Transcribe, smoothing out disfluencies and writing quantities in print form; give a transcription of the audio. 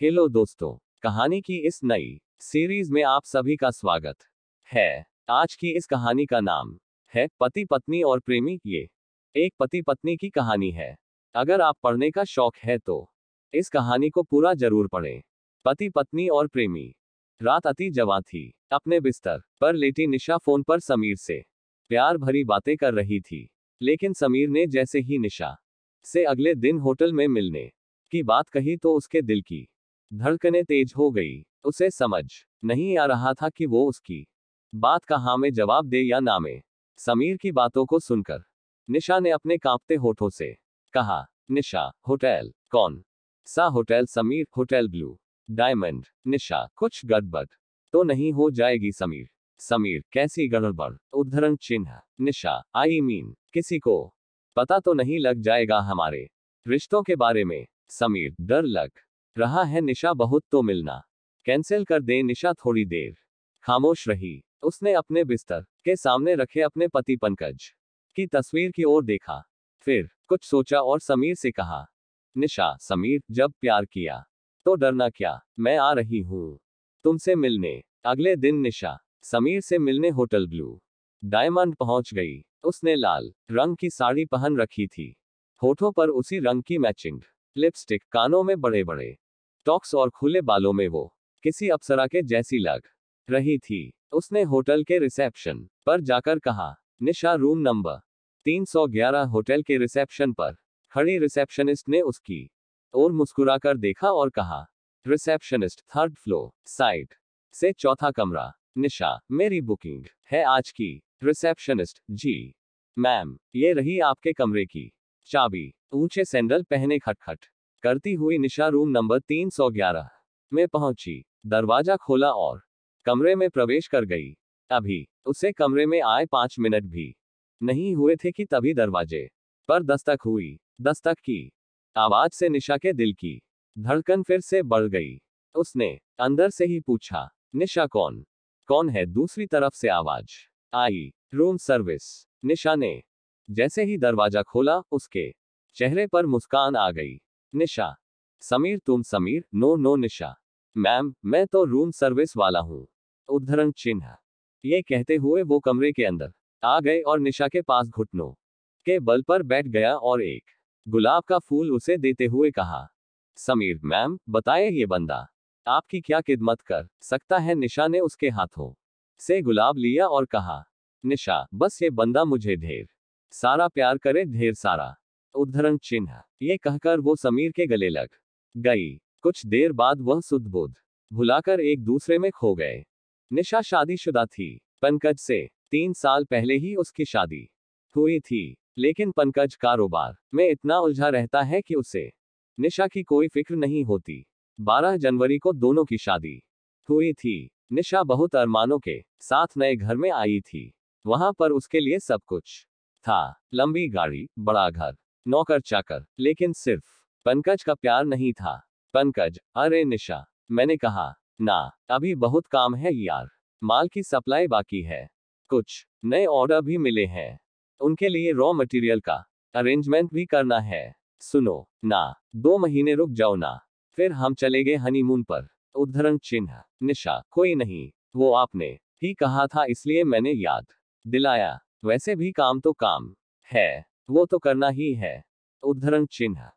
Hello दोस्तों, कहानी की इस नई सीरीज में आप सभी का स्वागत है। आज की इस कहानी का नाम है पति पत्नी और प्रेमी। ये एक पति पत्नी की कहानी है। अगर आप पढ़ने का शौक है तो इस कहानी को पूरा जरूर पढ़ें। पति पत्नी और प्रेमी। रात अति जवां थी। अपने बिस्तर पर लेटी निशा फोन पर समीर से प्यार भरी बातें कर रही थी। लेकिन समीर ने जैसे ही निशा से अगले दिन होटल में मिलने की बात कही तो उसके दिल की धड़कनें तेज हो गई। उसे समझ नहीं आ रहा था कि वो उसकी बात का हाँ में जवाब दे या ना में। समीर की बातों को सुनकर निशा ने अपने कांपते होठों से कहा, निशा, होटल कौन सा hotel? Sameer, hotel blue diamond. Nisha, कुछ गड़बड़ तो नहीं हो जाएगी? समीर, कैसी गड़बड़? उद्धरण चिन्ह। निशा, आई मीन, किसी को पता तो नहीं लग जाएगा हमारे रिश्तों के बारे में? समीर, डर लग रहा है निशा, बहुत तो मिलना कैंसिल कर दे। निशा थोड़ी देर खामोश रही। उसने अपने बिस्तर के सामने रखे अपने पति पंकज की तस्वीर की ओर देखा, फिर कुछ सोचा और समीर से कहा, निशा, समीर, जब प्यार किया तो डरना क्या? मैं आ रही हूं तुमसे मिलने। अगले दिन निशा समीर से मिलने होटल ब्लू डायमंड पहुंच गई। उसने लाल रंग की साड़ी पहन रखी थी, होठों पर उसी रंग की मैचिंग लिपस्टिक, कानों में बड़े बड़े टॉक्स और खुले बालों में वो किसी अप्सरा के जैसी लग रही थी। उसने होटल के रिसेप्शन पर जाकर कहा, निशा, रूम नंबर 311। होटल के रिसेप्शन पर खड़ी रिसेप्शनिस्ट ने उसकी ओर मुस्कुराकर देखा और कहा, रिसेप्शनिस्ट, थर्ड फ्लोर, साइड से चौथा कमरा। निशा, मेरी बुकिंग है आज की। रिसेप्शनिस्ट, जी मैम, ये रही आपके कमरे की चाबी। ऊंचे सैंडल पहने खटखट करती हुई निशा रूम नंबर 311 में पहुंची। दरवाजा खोला और कमरे में प्रवेश कर गई। अभी उसे कमरे में आए 5 मिनट भी नहीं हुए थे कि तभी दरवाजे पर दस्तक हुई। दस्तक की आवाज से निशा के दिल की धड़कन फिर से बढ़ गई। उसने अंदर से ही पूछा, निशा, कौन कौन है? दूसरी तरफ से आवाज आई, रूम सर्विस। निशा ने जैसे ही दरवाजा खोला, उसके चेहरे पर मुस्कान आ गई। निशा, समीर, तुम? समीर, नो नो निशा, मैम, मैं तो रूम सर्विस वाला हूं। उद्धरण चिन्ह। ये कहते हुए वो कमरे के अंदर आ गए और निशा के पास घुटनों के बल पर बैठ गया और एक गुलाब का फूल उसे देते हुए कहा, समीर, मैम, बताए ये बंदा आपकी क्या खिदमत कर सकता है? निशा ने उसके हाथों से गुलाब लिया और कहा, निशा, बस ये बंदा मुझे ढेर सारा प्यार करे, ढेर सारा। उद्धरण चिन्ह। ये कहकर वो समीर के गले लग गई। कुछ देर बाद वह सुध बुध भुलाकर एक दूसरे में खो गए। निशा शादीशुदा थी पंकज से। 3 साल पहले ही उसकी शादी हुई थी, लेकिन पंकज कारोबार में इतना उलझा रहता है कि उसे निशा की कोई फिक्र नहीं होती। 12 जनवरी को दोनों की शादी हुई थी। निशा बहुत अरमानों के साथ नए घर में आई थी। वहां पर उसके लिए सब कुछ था, लंबी गाड़ी, बड़ा घर, नौकर चाकर, लेकिन सिर्फ पंकज का प्यार नहीं था। पंकज, अरे निशा, मैंने कहा ना, अभी बहुत काम है यार, माल की सप्लाई बाकी है, कुछ नए ऑर्डर भी मिले हैं, उनके लिए रॉ मटेरियल का अरेंजमेंट भी करना है। सुनो ना, 2 महीने रुक जाओ ना, फिर हम चलेंगे हनीमून पर। उद्धरण चिन्ह। निशा, कोई नहीं, वो आपने ही कहा था इसलिए मैंने याद दिलाया। वैसे भी काम तो काम है, वो तो करना ही है। उद्धरण चिन्ह।